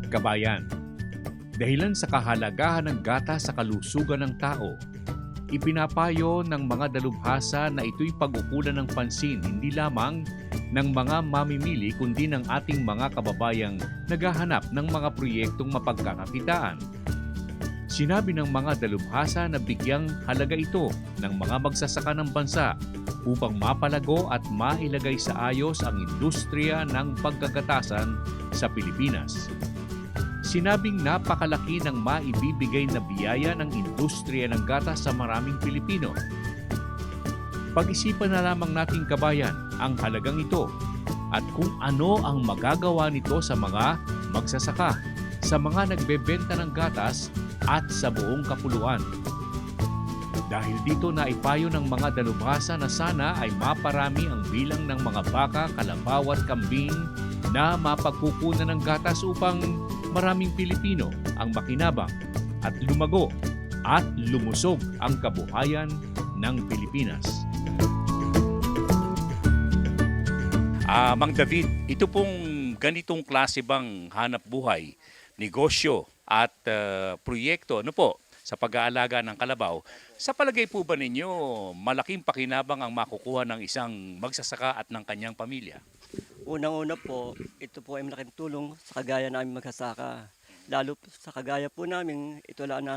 Kabayan, dahilan sa kahalagahan ng gatas sa kalusugan ng tao, ipinapayo ng mga dalubhasa na ito'y pag-ukulan ng pansin hindi lamang ng mga mamimili kundi ng ating mga kababayang naghahanap ng mga proyektong mapagkakakitaan. Sinabi ng mga dalubhasa na bigyang halaga ito ng mga magsasaka ng bansa upang mapalago at mailagay sa ayos ang industriya ng pagkagatasan sa Pilipinas. Sinabing napakalaki ng maibibigay na biyaya ng industriya ng gatas sa maraming Pilipino. Pag-isipan na lamang nating kabayan ang halagang ito at kung ano ang magagawa nito sa mga magsasaka, sa mga nagbebenta ng gatas at sa buong kapuluan. Dahil dito naipayo ng mga dalubhasa na sana ay maparami ang bilang ng mga baka, kalabaw at kambing na mapagkukunan ng gatas upang maraming Pilipino ang makinabang at lumago at lumusog ang kabuhayan ng Pilipinas. Mang David, ito pong ganitong klase bang hanap buhay, negosyo at proyekto sa pag-aalaga ng kalabaw, sa palagay po ba ninyo malaking pakinabang ang makukuha ng isang magsasaka at ng kanyang pamilya? Unang-una po, ito po ay malaking tulong sa kagaya namin magsasaka. Lalo sa kagaya po namin, ito lang na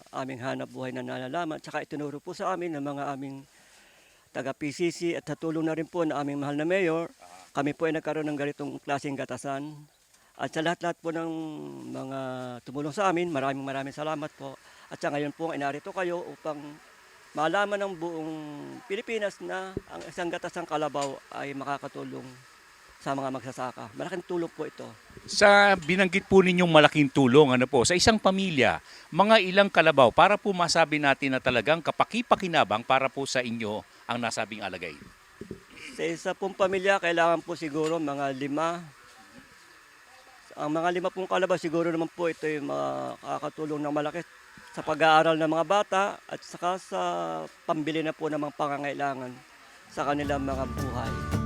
aming hanap buhay na nalalaman. Tsaka itinuro po sa amin ng mga aming taga-PCC at natulong na rin po na aming mahal na mayor. Kami po ay nagkaroon ng ganitong klaseng gatasan. At sa lahat-lahat po ng mga tumulong sa amin, maraming salamat po. At sa ngayon po, inarito kayo upang malaman ng buong Pilipinas na ang isang gatasang kalabaw ay makakatulong sa mga magsasaka. Malaking tulong po ito. Sa binanggit po ninyong malaking tulong, sa isang pamilya, mga ilang kalabaw para po masabi natin na talagang kapaki-pakinabang para po sa inyo ang nasabing alagay? Sa isa pong pamilya, kailangan po siguro mga 5. Ang mga 5 pong kalabaw, siguro naman po ito ay makakatulong ng malaki sa pag-aaral ng mga bata at saka sa pambili na po ng mga pangangailangan sa kanilang mga buhay.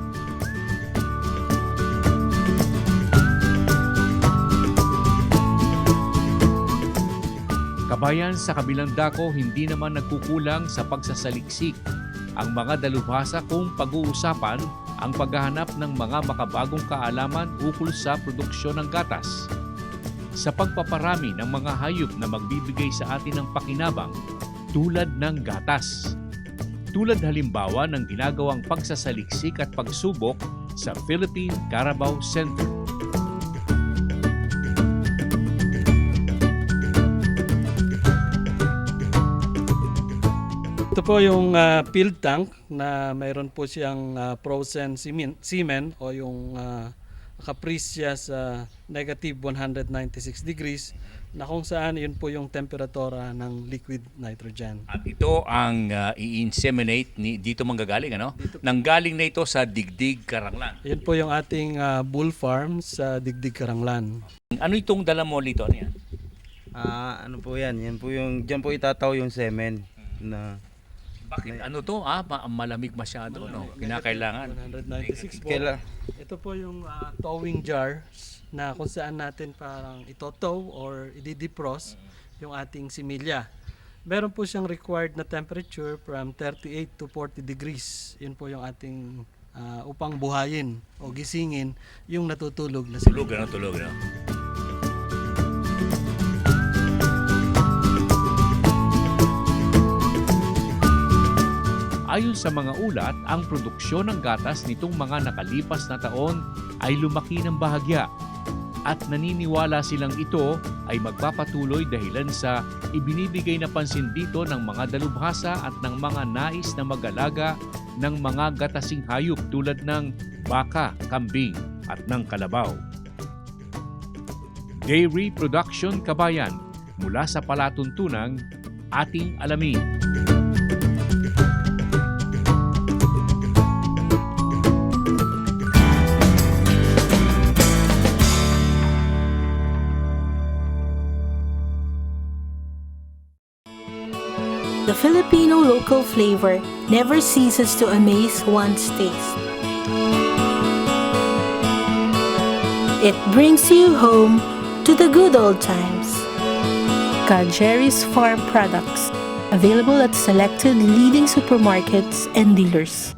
Kabayan, sa kabilang dako, hindi naman nagkukulang sa pagsasaliksik ang mga dalubhasa kung pag-uusapan ang paghahanap ng mga makabagong kaalaman ukol sa produksyon ng gatas. Sa pagpaparami ng mga hayop na magbibigay sa atin ng pakinabang tulad ng gatas. Tulad halimbawa ng ginagawang pagsasaliksik at pagsubok sa Philippine Carabao Center. Ito po yung field tank na mayroon po siyang frozen semen o yung Capricia sa negative 196 degrees na kung saan yun po yung temperatura ng liquid nitrogen. At ito ang i-inseminate dito manggagaling, Nanggaling na ito sa Digdig, Caranglan. Yun po yung ating bull farm sa Digdig, Caranglan. Ano itong dala mo dito? Ano yan? Ano po yan? Yan po yung, dyan po itataw yung semen na... Bakit? Ano to? Malamig masyado, no? Kinakailangan. 196 po. Ito po yung towing jars na kung saan natin parang ito-tow or i-defrost yung ating similya. Meron po siyang required na temperature from 38 to 40 degrees. Yun po yung ating upang buhayin o gisingin yung natutulog na similya. Tulog. Ayon sa mga ulat, ang produksyon ng gatas nitong mga nakalipas na taon ay lumaki ng bahagya at naniniwala silang ito ay magpapatuloy dahilan sa ibinibigay na pansin dito ng mga dalubhasa at ng mga nais na mag-alaga ng mga gatasing hayop tulad ng baka, kambing at ng kalabaw. Dairy Production Kabayan, mula sa palatuntunang ating alamin. The Filipino local flavor never ceases to amaze one's taste. It brings you home to the good old times. Jerry's Farm Products. Available at selected leading supermarkets and dealers.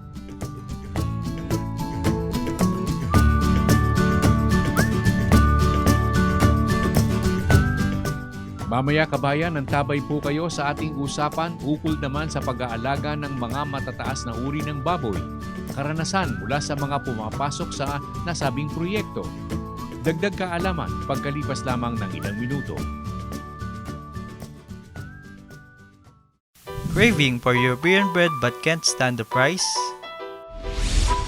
Mamaya kabayan, nantabay po kayo sa ating usapan ukol naman sa pag-aalaga ng mga matataas na uri ng baboy. Karanasan mula sa mga pumapasok sa nasabing proyekto. Dagdag kaalaman pagkalipas lamang ng ilang minuto. Craving for European bread but can't stand the price?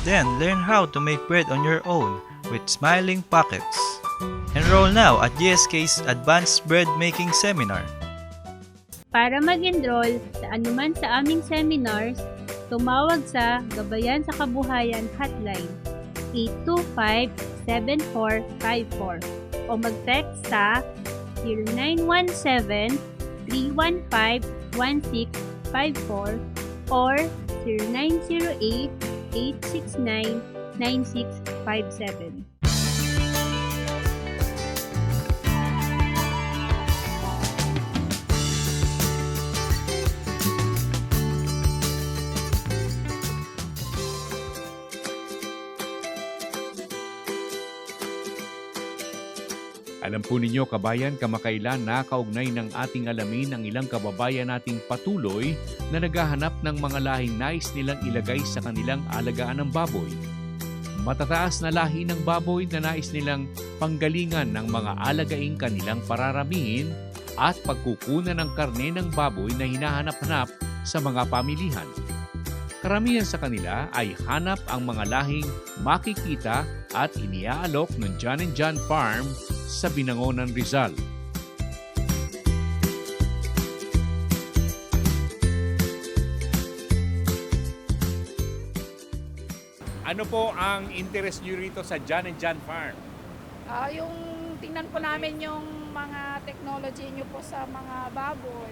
Then learn how to make bread on your own with Smiling Pockets. Enroll now at GSK's Advanced Bread Making Seminar. Para mag-enroll sa anuman sa aming seminars, tumawag sa Gabayan sa Kabuhayan Hotline 825-7454 o mag-text sa 0917-315-1654 or 0908-869-9657. Alam po ninyo kabayan, kamakailan nakaugnay ng ating alamin ang ilang kababayan nating patuloy na naghahanap ng mga lahing nais nilang ilagay sa kanilang alagaan ng baboy. Matataas na lahi ng baboy na nais nilang panggalingan ng mga alagaing kanilang pararamihin at pagkukunan ng karne ng baboy na hinahanap-hanap sa mga pamilihan. Karamihan sa kanila ay hanap ang mga lahing makikita at iniaalok ng John & John Farm sa Binangonan, Rizal. Ano po ang interest niyo rito sa John & John Farm? Yung tingnan po namin yung mga technology nyo po sa mga baboy.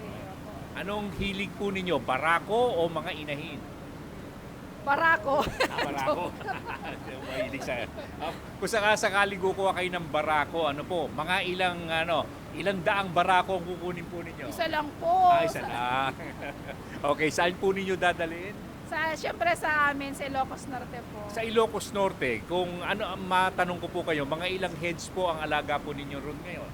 Anong hilig po ninyo? Barako o mga inahin? Barako. Barako. Mahilig sa kung sakasakali kukuha kayo ng barako, ano po? Mga ilang daang barako ang kukunin po ninyo? Isa lang po. Isa lang. Okay, saan po ninyo dadalhin? Siyempre sa amin, sa Ilocos Norte po. Sa Ilocos Norte. Kung matanong ko po kayo, mga ilang heads po ang alaga po ninyo ron ngayon?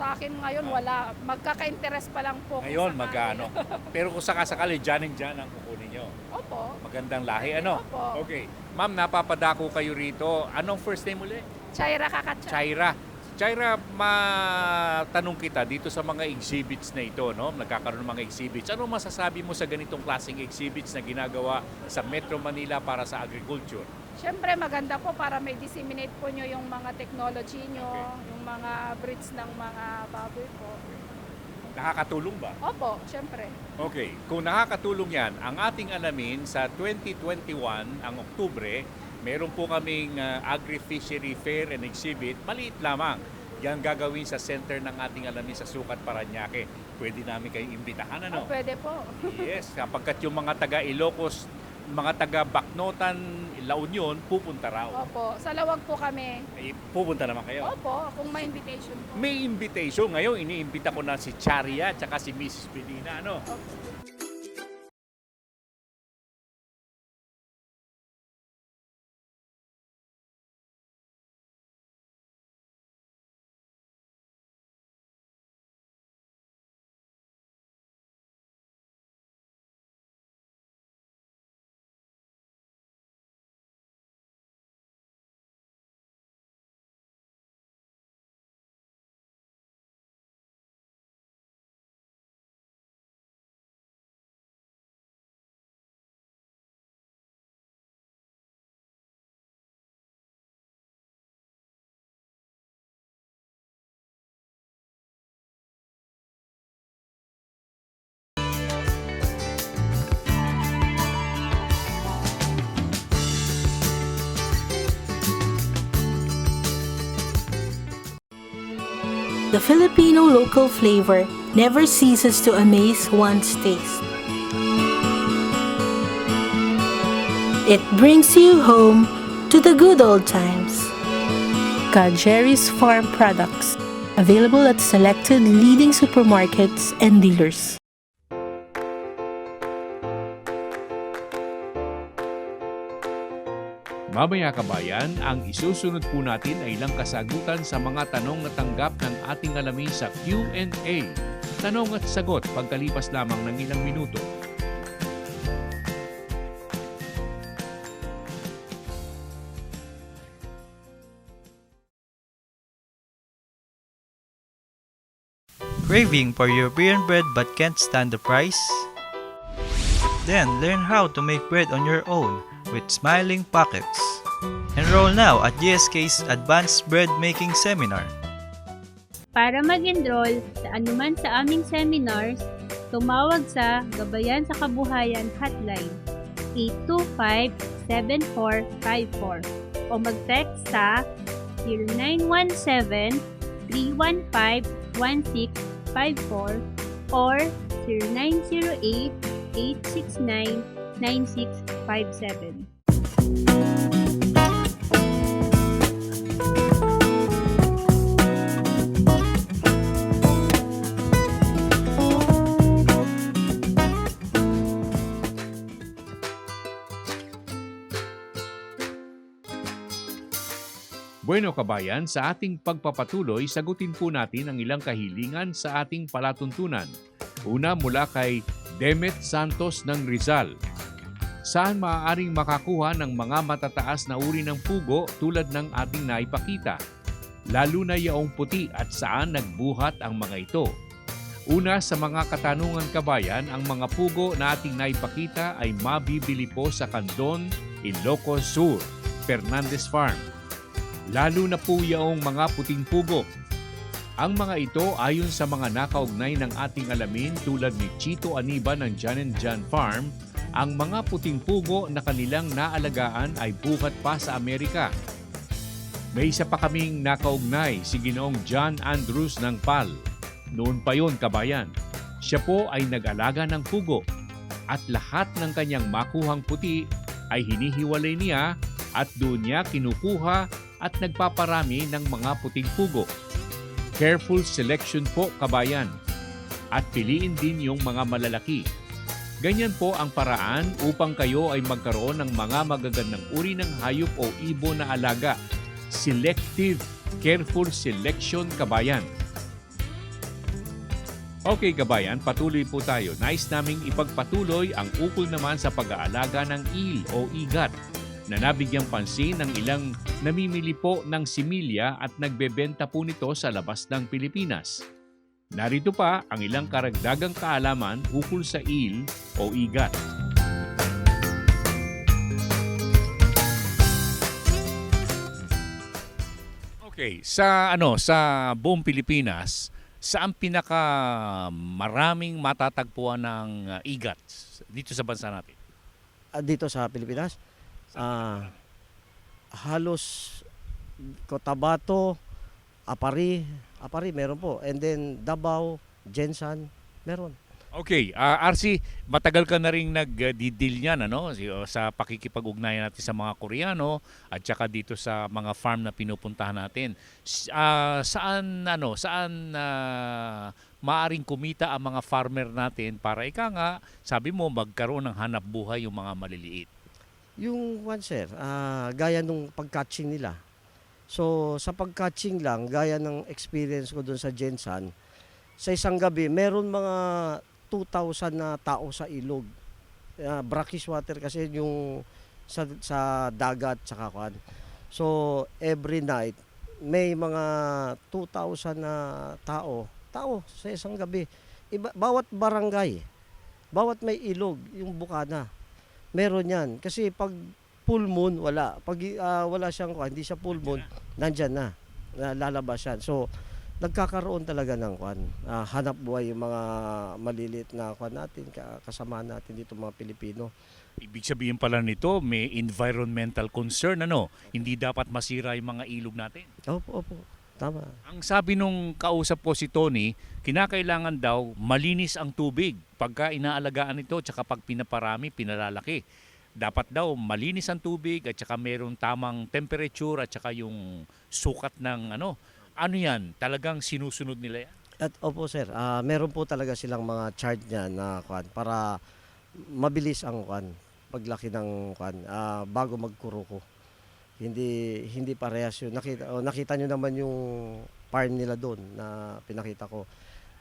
Sa akin ngayon, wala. Magkaka-interest pa lang po. Ngayon, magkano? Pero kung sakasakali, John & John ang kukunin nyo. Opo. Magandang lahi, ano? Opo. Okay. Ma'am, napapadako kayo rito. Anong first name ulit? Chaira Kakatsa. Chaira. Chaira, matanong kita dito sa mga exhibits na ito, no? Nagkakaroon ng mga exhibits. Ano masasabi mo sa ganitong klaseng exhibits na ginagawa sa Metro Manila para sa agriculture? Siyempre maganda po para may disseminate po nyo yung mga technology nyo, yung mga breeds ng mga baboy po. Nakakatulong ba? Opo, siyempre. Okay, kung nakakatulong yan, ang ating alamin sa 2021, ang Oktubre, meron po kaming Agri-Fishery Fair and Exhibit, maliit lamang. Yan gagawin sa center ng ating alamin sa Sukat, Parañaque. Pwede namin kayong imbitahan, ano? Pwede po. Yes, kapagkat yung mga taga Ilocos, mga taga Bacnotan, La Union, pupunta raw. Opo, sa Lawag po kami. Eh, pupunta naman kayo. Opo, kung may invitation po. May invitation. Ngayon, iniimbita ko na si Charia at si Mrs. Medina, ano? Opo. The Filipino local flavor never ceases to amaze one's taste. It brings you home to the good old times. Jerry's Farm Products. Available at selected leading supermarkets and dealers. Mamaya kabayan, ang isusunod po natin ay ilang kasagutan sa mga tanong na tanggap ng ating alamin sa Q&A. Tanong at sagot pagkalipas lamang ng ilang minuto. Craving for European bread but can't stand the price? Then learn how to make bread on your own with Smiling Pockets. Enroll now at GSK's Advanced Bread Making Seminar. Para mag-enroll sa anuman sa aming seminars, tumawag sa Gabayan sa Kabuhayan Hotline 825-7454 o mag-text sa 0917-315-1654 or 0908-869-9657. Bueno kabayan, sa ating pagpapatuloy, sagutin po natin ang ilang kahilingan sa ating palatuntunan. Una mula kay Demet Santos ng Rizal. Saan maaaring makakuha ng mga matataas na uri ng pugo tulad ng ating naipakita? Lalo na yaong puti at saan nagbuhat ang mga ito? Una sa mga katanungan kabayan, ang mga pugo na ating naipakita ay mabibili po sa Candon, Ilocos Sur, Fernandez Farm. Lalo na po yaong mga puting pugo. Ang mga ito ayon sa mga nakaugnay ng ating alamin tulad ni Chito Aniba ng Jan & Jan Farm, ang mga puting pugo na kanilang naalagaan ay buhat pa sa Amerika. May isa pa kaming nakaugnay, si Ginoong John Andrews ng PAL. Noon pa yon kabayan. Siya po ay nag-alaga ng pugo at lahat ng kanyang makuhang puti ay hinihiwalay niya at doon niya kinukuha at nagpaparami ng mga puting pugo. Careful selection po kabayan. At piliin din yung mga malalaki. Ganyan po ang paraan upang kayo ay magkaroon ng mga magagandang uri ng hayop o ibon na alaga. Selective, careful selection kabayan. Okay kabayan, patuloy po tayo. Nais naming ipagpatuloy ang ukol naman sa pag-aalaga ng eel o igat na nabigyang pansin ng ilang namimili po ng similya at nagbebenta po nito sa labas ng Pilipinas. Narito pa ang ilang karagdagang kaalaman ukol sa eel o igat. Okay, sa buong Pilipinas, saan pinaka maraming matatagpuan ng igat dito sa bansa natin? Dito sa Pilipinas, halos Cotabato, Apari meron po. And then Davao, Jensan, meron. Okay, RC, matagal ka na rin nag-deal niyan sa pakikipag-ugnayan natin sa mga Koreano at saka dito sa mga farm na pinupuntahan natin. Saan maaring kumita ang mga farmer natin para sabi mo magkaroon ng hanap buhay yung mga maliliit? Yung sir, gaya nung pag-catching nila. So sa pag-catching lang, gaya ng experience ko doon sa Jensan, sa isang gabi, meron mga 2,000 na tao sa ilog. Brackish water kasi yung sa dagat tsaka kwan. So every night, may mga 2,000 na tao sa isang gabi. Bawat barangay, bawat may ilog, yung bukana, meron yan. Kasi pag full moon, wala. Pag wala siyang, hindi siya full moon, nandyan na. Lalabas yan. So, nagkakaroon talaga ng hanap buhay yung mga maliliit na natin, kasama natin dito mga Pilipino. Ibig sabihin pala nito, may environmental concern, Hindi dapat masira yung mga ilog natin. Opo. Tama. Ang sabi nung kausap ko si Tony, kinakailangan daw malinis ang tubig pagka inaalagaan ito tsaka pag pinaparami, pinalalaki. Dapat daw malinis ang tubig at saka mayroong tamang temperature at saka yung sukat ng Ano yan? Talagang sinusunod nila yan? At opo sir, meron po talaga silang mga chart niya na kwan para mabilis ang kwan paglaki ng kwan bago magkuruko. Hindi parehas yun. Nakita nyo naman yung farm nila doon na pinakita ko.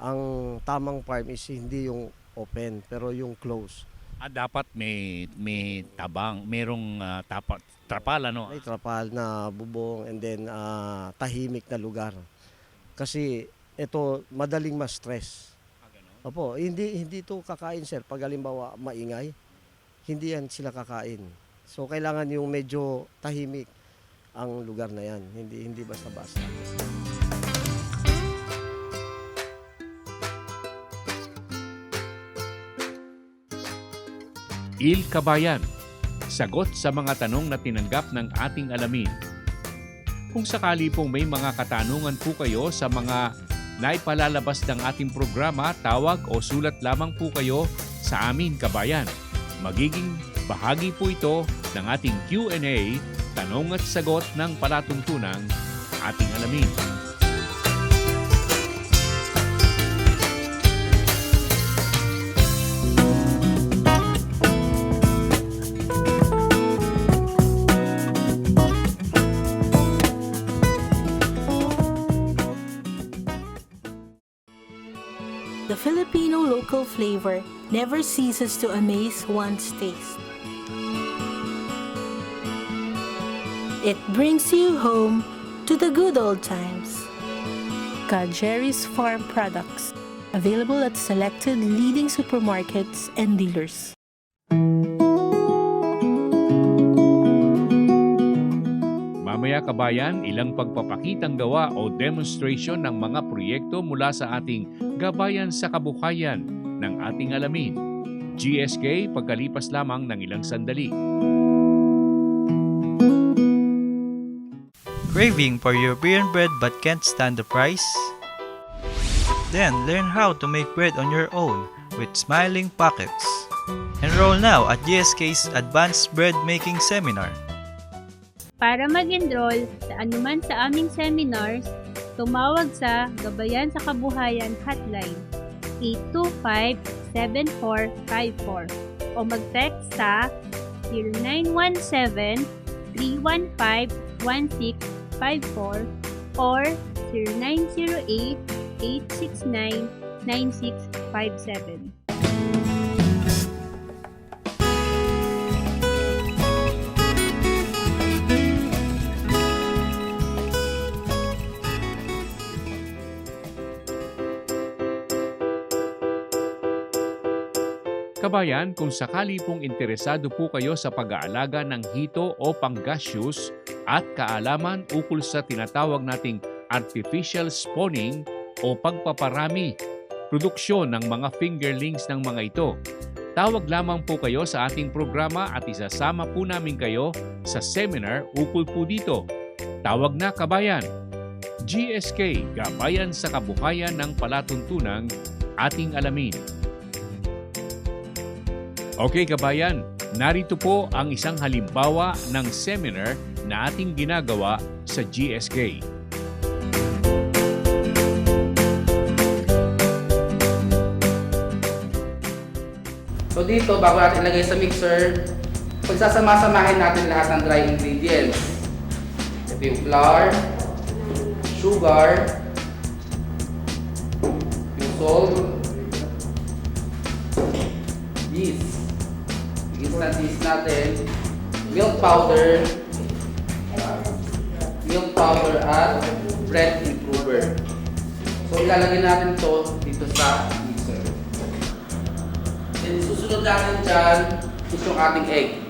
Ang tamang farm is hindi yung open pero yung close. Dapat may tabang, merong trapal, ano? May trapal na bubong and then tahimik na lugar. Kasi ito madaling ma-stress. Opo, hindi to kakain sir. Pag halimbawa maingay, hindi yan sila kakain. So kailangan yung medyo tahimik ang lugar na yan. Hindi basta-basta. Il Kabayan, sagot sa mga tanong na tinanggap ng ating alamin. Kung sakali pong may mga katanungan po kayo sa mga naipalalabas ng ating programa, tawag o sulat lamang po kayo sa amin, Kabayan. Magiging bahagi po ito ng ating Q&A, tanong at sagot ng palatuntunang ating alamin. The Filipino local flavor never ceases to amaze one's taste. It brings you home to the good old times. Jerry's Farm Products. Available at selected leading supermarkets and dealers. Mamaya Kabayan, ilang pagpapakitang gawa o demonstration ng mga proyekto mula sa ating Gabayan sa Kabuhayan ng ating alamin. GSK pagkalipas lamang ng ilang sandali. Craving for European bread but can't stand the price? Then learn how to make bread on your own with Smiling Pockets. Enroll now at GSK's Advanced Bread Making Seminar. Para mag-enroll sa anuman sa aming seminars, tumawag sa Gabayan sa Kabuhayan Hotline 825-7454 o mag-text sa 0917-315-1654 or 0908-869-9657. Kabayan, kung sakali pong interesado po kayo sa pag-aalaga ng hito o panggaseous at kaalaman ukol sa tinatawag nating artificial spawning o pagpaparami, produksyon ng mga fingerlings ng mga ito, tawag lamang po kayo sa ating programa at isasama po namin kayo sa seminar ukol po dito. Tawag na Kabayan! GSK, Gabayan sa Kabuhayan ng Palatuntunang ating alamin. Okay Kabayan, narito po ang isang halimbawa ng seminar na ating ginagawa sa GSK. So dito, bago natin ilagay sa mixer, pagsasama-samahin natin lahat ng dry ingredients. Ito yung flour, sugar, yung salt, yeast. Instant yeast natin, milk powder at bread improver. So ilalagay natin to dito sa mixer. Then susunod natin dyan is yung ating egg.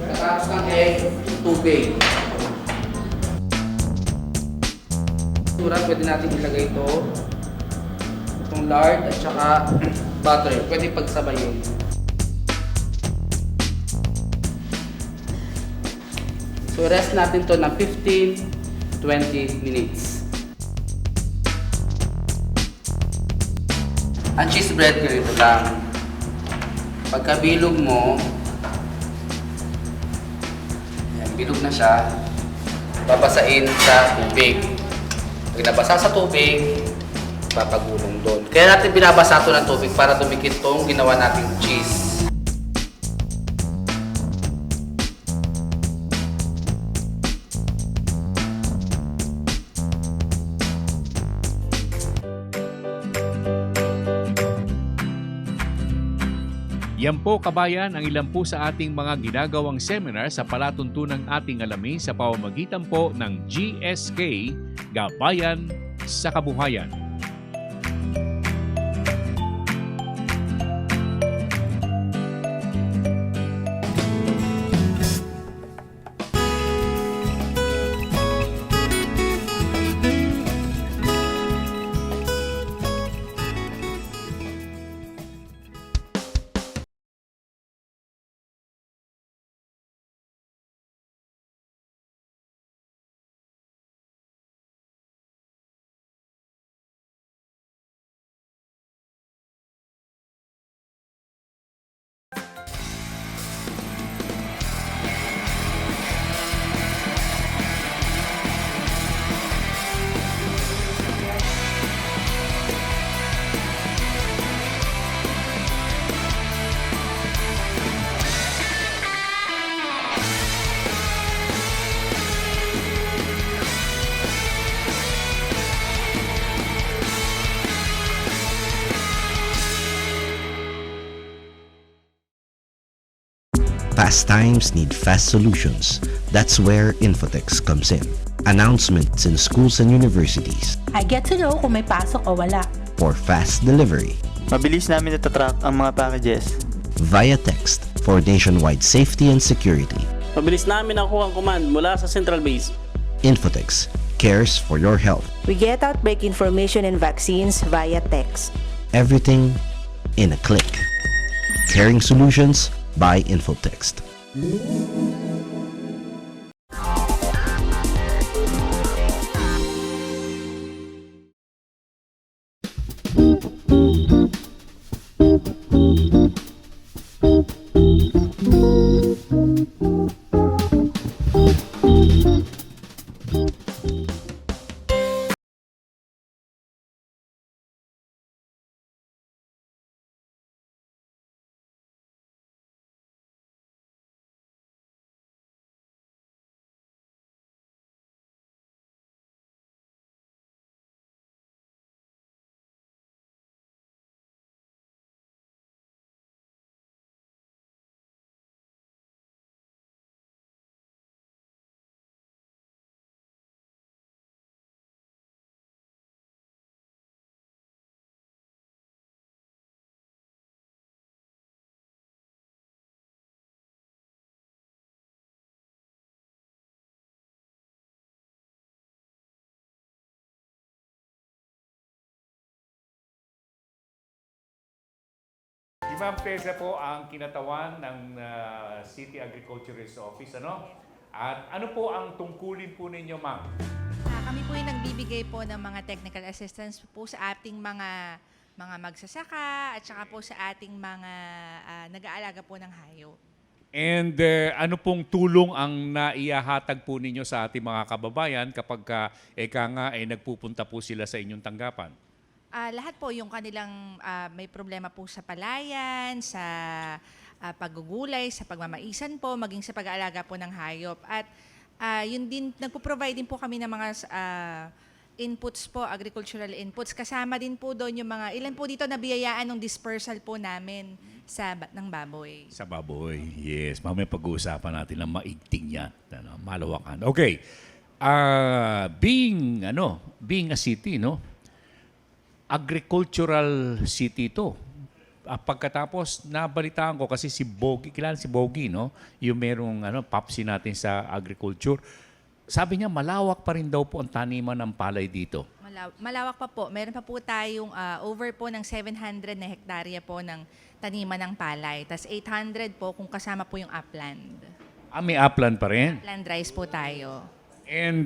Katapos ng egg, tubig. Surat, pwede natin ilagay ito. Itong lard at saka butter. Pwede pagsabayin. So rest natin to ng 15-20 minutes. Ang cheese bread ganito lang. Pagkabilog mo, yan, bilog na siya. babasain sa tubig. Pag nabasa sa tubig, papagulong doon. Kaya natin binabasa ito ng tubig para dumikit itong ginawa nating cheese. Yan po kabayan ang ilan po sa ating mga ginagawang seminar sa palatuntunang ating alamin sa pamamagitan po ng GSK, Gabayan sa Kabuhayan. Fast times need fast solutions. That's where Infotex comes in. Announcements in schools and universities. I get to know kung may pasok o wala. For fast delivery. Mabilis namin natatrack ang mga packages. Via text for nationwide safety and security. Mabilis namin nakuha ang command mula sa central base. Infotex cares for your health. We get outbreak information and vaccines via text. Everything in a click. Caring solutions by Infotext. Si Ma'am Tessa po ang kinatawan ng City Agriculturist Office, ano? At ano po ang tungkulin po ninyo, Ma'am? Kami po yung nagbibigay po ng mga technical assistance po sa ating mga magsasaka at saka po sa ating mga nag-aalaga po ng hayop. And ano pong tulong ang naihahatag po ninyo sa ating mga kababayan kapag nagpupunta po sila sa inyong tanggapan? Lahat po yung kanilang may problema po sa palayan, sa paggugulay, sa pagmamaisan po, maging sa pag-aalaga po ng hayop. At yun din, nagpo-provide din po kami ng mga inputs po, agricultural inputs. Kasama din po doon yung mga, ilan po dito nabiyayaan ng dispersal po namin ng baboy. Sa baboy, yes. Mamaya pag-uusapan natin ng maigting yan. Malawakan. Okay. Being a city, no? Agricultural city to. Pagkatapos, nabalitaan ko kasi si Bogie, kilala si Bogie, no? Yung merong papsi natin sa agriculture. Sabi niya, malawak pa rin daw po ang taniman ng palay dito. Malawak pa po. Meron pa po tayong over po ng 700 na hektarya po ng taniman ng palay. Tapos 800 po kung kasama po yung upland. May upland pa rin? Upland rice po tayo. And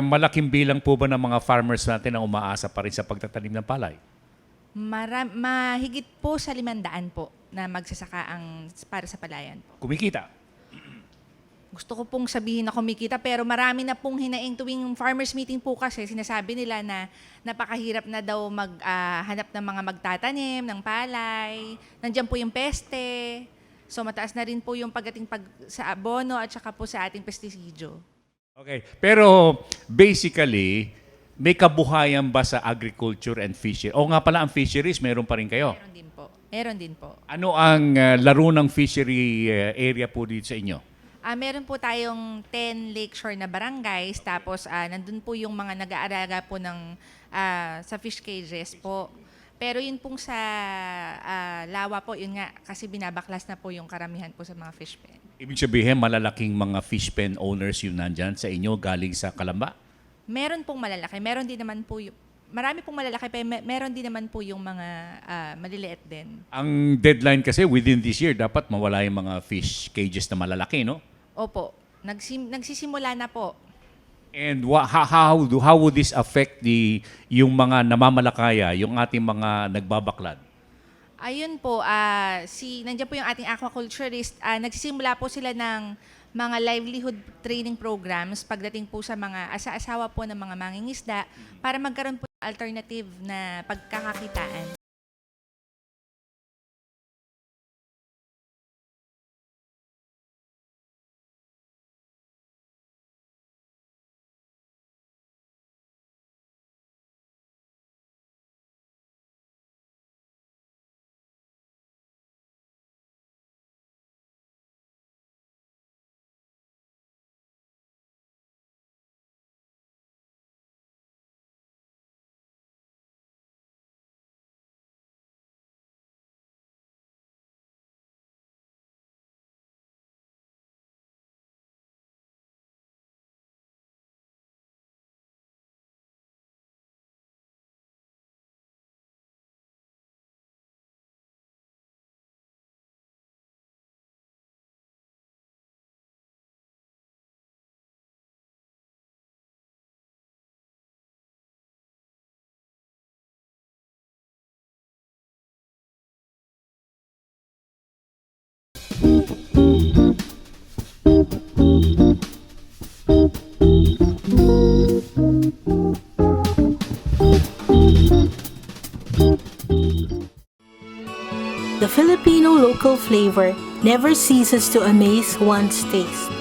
malaking bilang po ba ng mga farmers natin ang umaasa pa rin sa pagtatanim ng palay? Mahigit po sa 500 po na magsasaka para sa palayan po. Kumikita? gusto ko pong sabihin na kumikita, pero marami na pong hinaing tuwing farmers meeting po kasi sinasabi nila na napakahirap na daw maghanap ng mga magtatanim ng palay. Nandiyan po yung peste. So mataas na rin po yung pagdating sa abono at saka po sa ating pestisidyo. Okay. Pero basically, may kabuhayan ba sa agriculture and fishery? O nga pala, ang fisheries, meron pa rin kayo? Meron din po. Meron din po. Ano ang laro ng fishery area po dito sa inyo? Meron po tayong 10 lakeshore na barangays, tapos nandun po yung mga nag-aaraga po sa fish cages po. Pero yun pong sa lawa po, yun nga, kasi binabaklas na po yung karamihan po sa mga fish pen. Ibig sabihin, malalaking mga fish pen owners yun nandyan sa inyo galing sa Calamba? Meron pong malalaki, meron din naman po marami pong malalaki, pero meron din naman po yung mga maliliit din. Ang deadline kasi within this year, dapat mawala yung mga fish cages na malalaki, no? Opo, nagsisimula na po. And how would this affect yung mga namamalakaya, yung ating mga nagbabaklad? Ayun po, nandiyan po yung ating aquaculturist. Nagsisimula po sila ng mga livelihood training programs pagdating po sa mga asa-asawa po ng mga mangingisda para magkaroon po ng alternative na pagkakakitaan. The Filipino local flavor never ceases to amaze one's taste.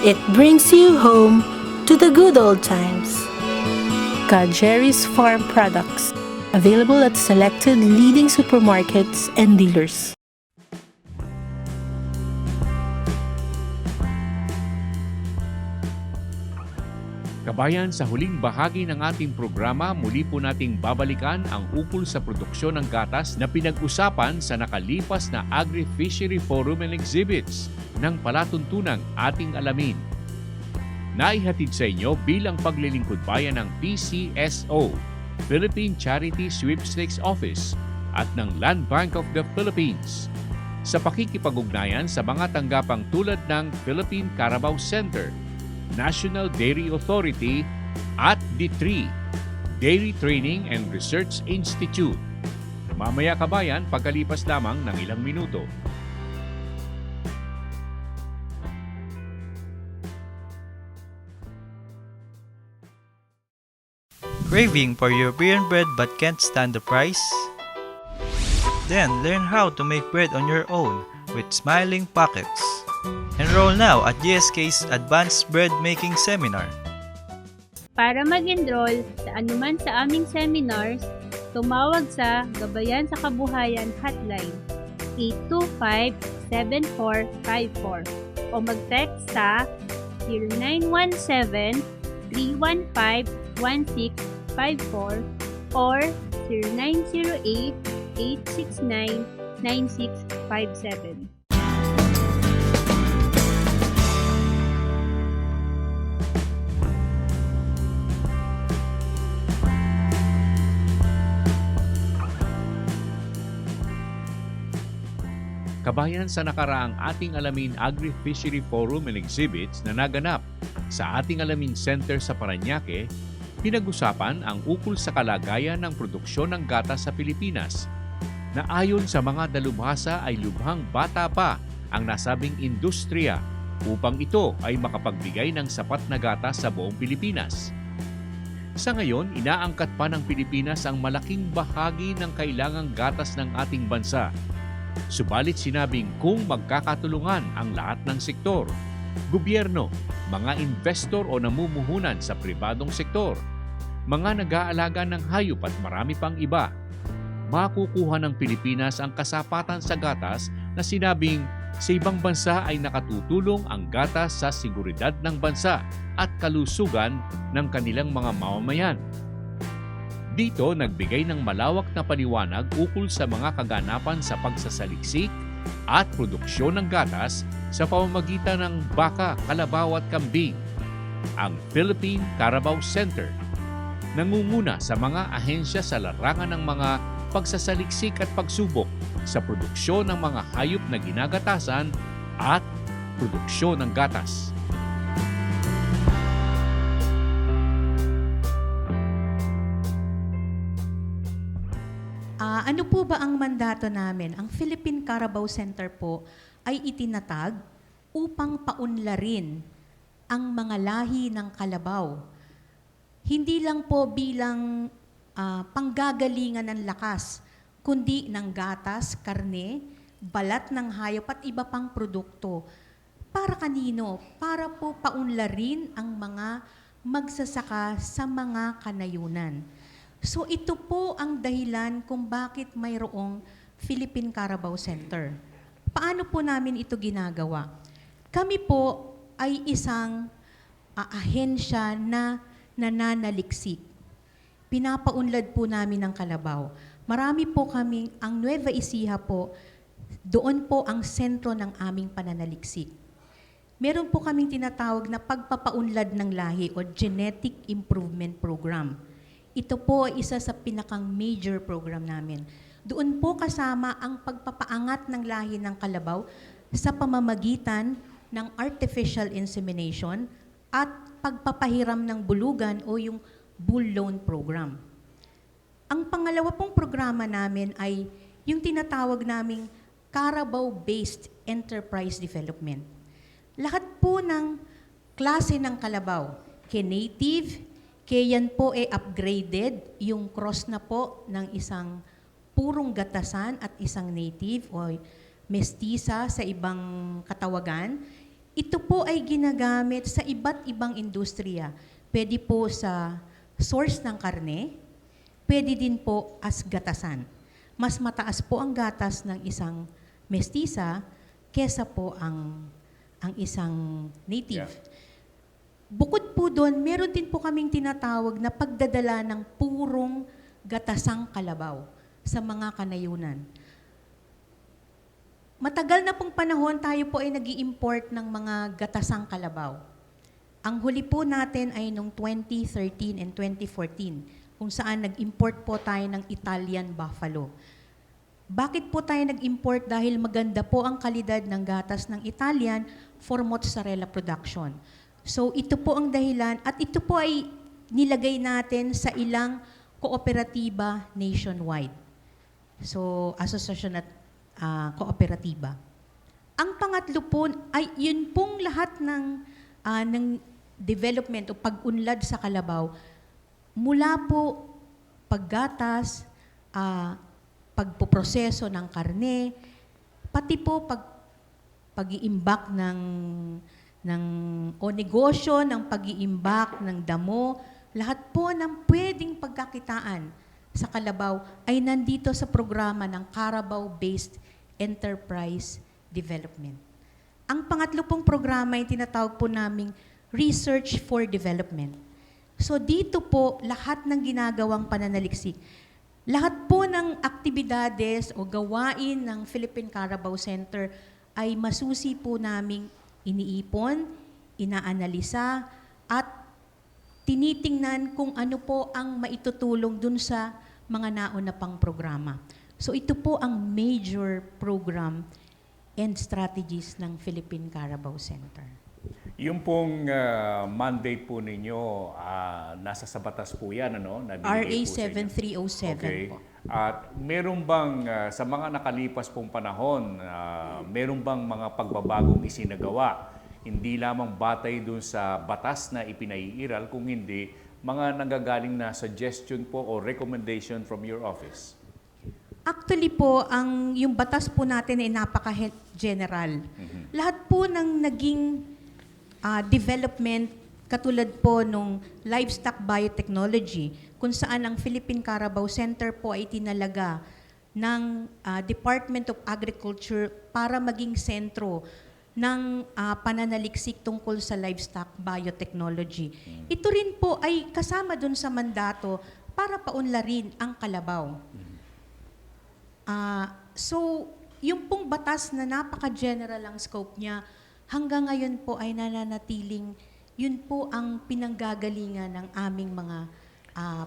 It brings you home to the good old times. Jerry's Farm Products, available at selected leading supermarkets and dealers. Kabayan, sa huling bahagi ng ating programa, muli po nating babalikan ang ukol sa produksyon ng gatas na pinag-usapan sa nakalipas na Agri-Fishery Forum and Exhibits ng palatuntunang ating alamin. Naihatid sa inyo bilang paglilingkod bayan ng PCSO, Philippine Charity Sweepstakes Office at ng Land Bank of the Philippines sa pakikipag-ugnayan sa mga tanggapang tulad ng Philippine Carabao Center, National Dairy Authority at D3, Dairy Training and Research Institute. Mamaya kabayan, pagkalipas lamang ng ilang minuto. Craving for European bread but can't stand the price? Then learn how to make bread on your own with Smiling Pockets. Enroll now at GSK's Advanced Bread Making Seminar. Para mag-enroll sa anuman sa aming seminars, tumawag sa Gabayan sa Kabuhayan Hotline 825-7454 o mag-text sa 0917-315-1654 or 0908-869-9657. Kabayan, sa nakaraang ating alamin Agri-Fishery Forum and Exhibits na naganap sa ating alamin center sa Parañaque, pinag-usapan ang ukol sa kalagayan ng produksyon ng gatas sa Pilipinas na ayon sa mga dalubhasa ay lubhang bata pa ang nasabing industriya upang ito ay makapagbigay ng sapat na gatas sa buong Pilipinas. Sa ngayon, inaangkat pa ng Pilipinas ang malaking bahagi ng kailangang gatas ng ating bansa. Subalit sinabing kung magkakatulungan ang lahat ng sektor, gobyerno, mga investor o namumuhunan sa pribadong sektor, mga nag-aalaga ng hayop at marami pang iba, makukuha ng Pilipinas ang kasapatan sa gatas na sinabing sa ibang bansa ay nakatutulong ang gatas sa seguridad ng bansa at kalusugan ng kanilang mga mamamayan. Dito nagbigay ng malawak na paliwanag ukol sa mga kaganapan sa pagsasaliksik at produksyon ng gatas sa pamamagitan ng baka, kalabaw at kambing. Ang Philippine Carabao Center nangunguna sa mga ahensya sa larangan ng mga pagsasaliksik at pagsubok sa produksyon ng mga hayop na ginagatasan at produksyon ng gatas. Ano po ba ang mandato namin? Ang Philippine Carabao Center po ay itinatag upang paunlarin ang mga lahi ng kalabaw. Hindi lang po bilang panggagalingan ng lakas, kundi ng gatas, karne, balat ng hayop at iba pang produkto. Para kanino? Para po paunlarin ang mga magsasaka sa mga kanayunan. So ito po ang dahilan kung bakit mayroong Philippine Carabao Center. Paano po namin ito ginagawa? Kami po ay isang ahensya na nananaliksik. Pinapaunlad po namin ng kalabaw. Marami po kami, ang Nueva Ecija po, doon po ang sentro ng aming pananaliksik. Meron po kaming tinatawag na pagpapaunlad ng lahi o Genetic Improvement Program. Ito po ay isa sa pinakang major program namin. Doon po kasama ang pagpapaangat ng lahi ng kalabaw sa pamamagitan ng artificial insemination at pagpapahiram ng bulugan o yung bull loan program. Ang pangalawa pong programa namin ay yung tinatawag naming Carabao-based enterprise development. Lahat po ng klase ng kalabaw, native, kaya yan po upgraded, yung cross na po ng isang purong gatasan at isang native o mestiza sa ibang katawagan. Ito po ay ginagamit sa iba't ibang industriya. Pwede po sa source ng karne, pwede din po as gatasan. Mas mataas po ang gatas ng isang mestiza kesa po ang isang native. Yeah. Bukod po doon, meron din po kaming tinatawag na pagdadala ng purong gatasang kalabaw sa mga kanayunan. Matagal na pong panahon tayo po ay nag-i-import ng mga gatasang kalabaw. Ang huli po natin ay noong 2013 and 2014, kung saan nag-import po tayo ng Italian buffalo. Bakit po tayo nag-import? Dahil maganda po ang kalidad ng gatas ng Italian for mozzarella production. So ito po ang dahilan at ito po ay nilagay natin sa ilang kooperatiba nationwide. So asosasyon at kooperatiba. Ang pangatlo po ay yun pong lahat ng development o pag-unlad sa kalabaw mula po paggatas, pagpoproseso ng karne, pati po pag-iimbak o negosyo ng pag-iimbak ng damo, lahat po ng pwedeng pagkakitaan sa kalabaw ay nandito sa programa ng Carabao-based Enterprise Development. Ang pangatlo pong programa ay tinatawag po naming Research for Development. So dito po, lahat ng ginagawang pananaliksik, lahat po ng aktibidades o gawain ng Philippine Carabao Center ay masusi po naming iniipon, inaanalisa, at tinitingnan kung ano po ang maitutulong dun sa mga nauna pang programa. So ito po ang major program and strategies ng Philippine Carabao Center. Yung pong mandate po ninyo, nasa sa batas po yan, ano? RA 7307 okay. po. At meron bang sa mga nakalipas pong panahon, meron bang mga pagbabagong isinagawa? Hindi lamang batay dun sa batas na ipinaiiral, kung hindi, mga nanggagaling na suggestion po o recommendation from your office? Actually po, yung batas po natin ay napaka-general. Lahat po ng naging development, katulad po nung livestock biotechnology, kung saan ang Philippine Carabao Center po ay tinalaga ng Department of Agriculture para maging sentro ng pananaliksik tungkol sa livestock biotechnology. Ito rin po ay kasama dun sa mandato para paunlarin ang kalabaw. So, yung pong batas na napaka-general ang scope niya, hanggang ngayon po ay nananatiling yun po ang pinanggagalingan ng aming mga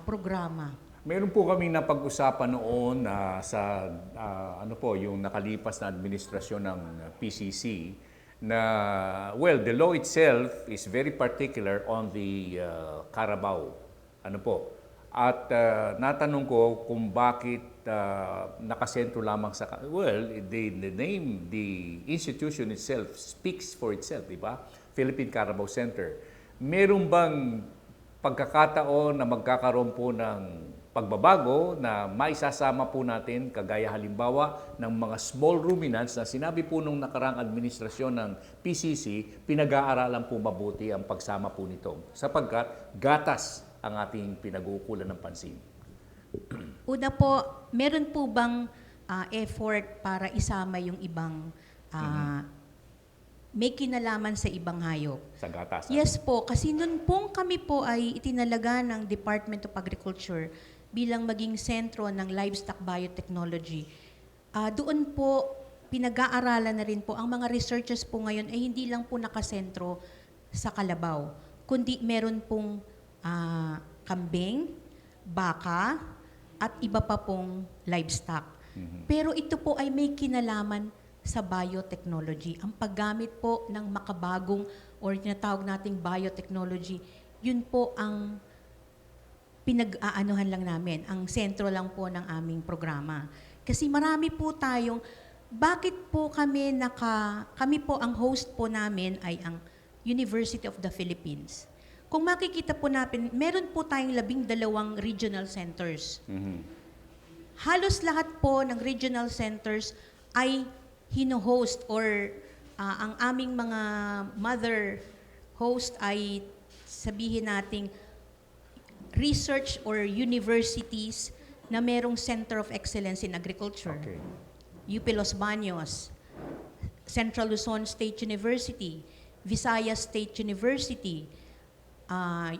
programa. Meron po kami napag-usapan noon sa yung nakalipas na administrasyon ng PCC na, well, the law itself is very particular on the Carabao. At natanong ko kung bakit nakasentro lamang sa, well, the name, the institution itself speaks for itself, di ba? Philippine Carabao Center. Meron bang pagkakataon na magkakaroon po ng pagbabago na maisasama po natin, kagaya halimbawa ng mga small ruminants na sinabi po nung nakarang administrasyon ng PCC, pinag-aaralan po mabuti ang pagsama po nito sapagkat gatas ang ating pinag-uukulan ng pansin. Una po, meron po bang effort para isama yung ibang may kinalaman sa ibang hayop? Sa gatas? Yes po, kasi nun pong kami po ay itinalaga ng Department of Agriculture bilang maging sentro ng livestock biotechnology. Doon po, pinag-aaralan na rin po, ang mga researchers po ngayon ay hindi lang po nakasentro sa kalabaw, kundi meron pong kambing, baka, at iba pa pong livestock. Pero ito po ay may kinalaman sa biotechnology. Ang paggamit po ng makabagong or tinatawag nating biotechnology, yun po ang pinag-aanuhan lang namin, ang sentro lang po ng aming programa. Kasi marami po tayong, bakit po kami po ang host po namin ay ang University of the Philippines. Kung makikita po natin, meron po tayong 12 regional centers. Halos lahat po ng regional centers ay hino-host or ang aming mga mother host ay sabihin nating research or universities na merong Center of Excellence in Agriculture. Okay. UP Los Baños, Central Luzon State University, Visayas State University,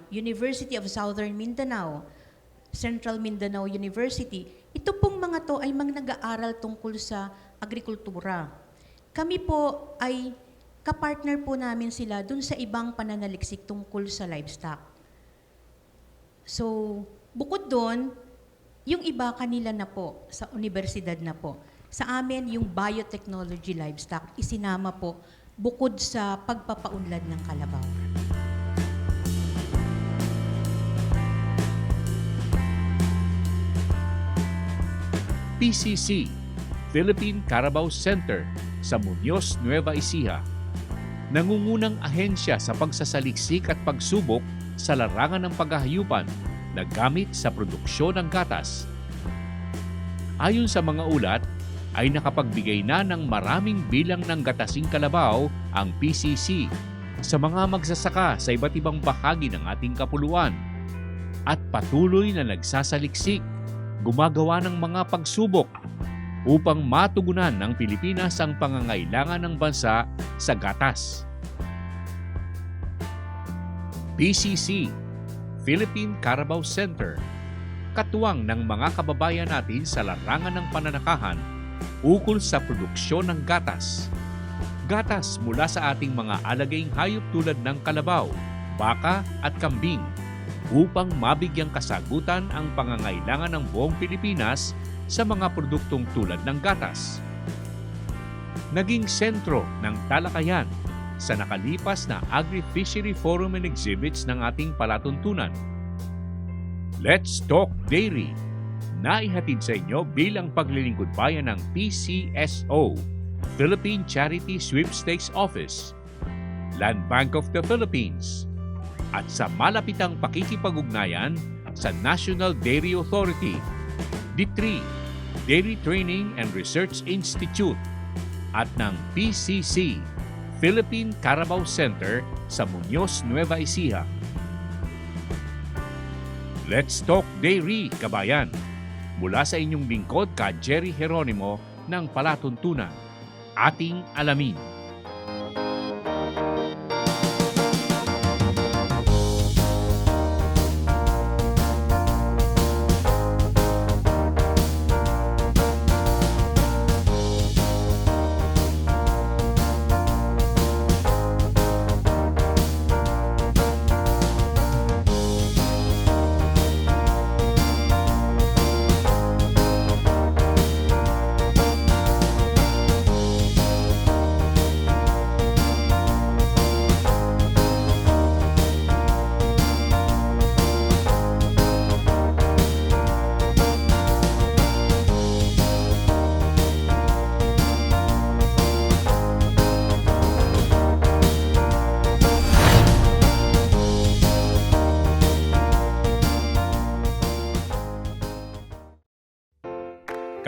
University of Southern Mindanao, Central Mindanao University. Ito pong mga to ay nag-aaral tungkol sa agrikultura. Kami po ay kapartner po namin sila dun sa ibang pananaliksik tungkol sa livestock. So, bukod doon, yung iba kanila na po, sa universidad na po. Sa amin, yung biotechnology livestock, isinama po bukod sa pagpapaunlad ng kalabaw. PCC, Philippine Carabao Center sa Muñoz, Nueva Ecija. Nangungunang ahensya sa pagsasaliksik at pagsubok sa larangan ng paghahayupan na gamit sa produksyon ng gatas. Ayon sa mga ulat, ay nakapagbigay na ng maraming bilang ng gatasing kalabaw ang PCC sa mga magsasaka sa iba't ibang bahagi ng ating kapuluan at patuloy na nagsasaliksik, gumagawa ng mga pagsubok upang matugunan ng Pilipinas ang pangangailangan ng bansa sa gatas. PCC, Philippine Carabao Center, katuwang ng mga kababayan natin sa larangan ng pananakahan ukol sa produksyon ng gatas. Gatas mula sa ating mga alagaing hayop tulad ng kalabaw, baka at kambing upang mabigyang kasagutan ang pangangailangan ng buong Pilipinas sa mga produktong tulad ng gatas. Naging sentro ng talakayan sa nakalipas na Agri-Fishery Forum and Exhibits ng ating palatuntunan. Let's Talk Dairy, naihatid sa inyo bilang paglilingkod bayan ng PCSO, Philippine Charity Sweepstakes Office, Land Bank of the Philippines, at sa malapitang pakikipag-ugnayan sa National Dairy Authority, D3, Dairy Training and Research Institute, at ng PCC, Philippine Carabao Center sa Muñoz, Nueva Ecija. Let's Talk Dairy, kabayan! Mula sa inyong lingkod ka Jerry Geronimo ng Palatuntunan. Ating alamin.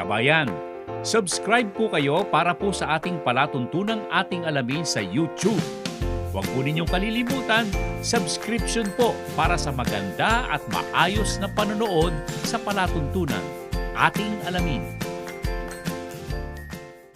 Kabayan, subscribe po kayo para po sa ating palatuntunang Ating Alamin sa YouTube. Huwag po ninyong kalilimutan, subscription po para sa maganda at maayos na panonood sa palatuntunan Ating Alamin.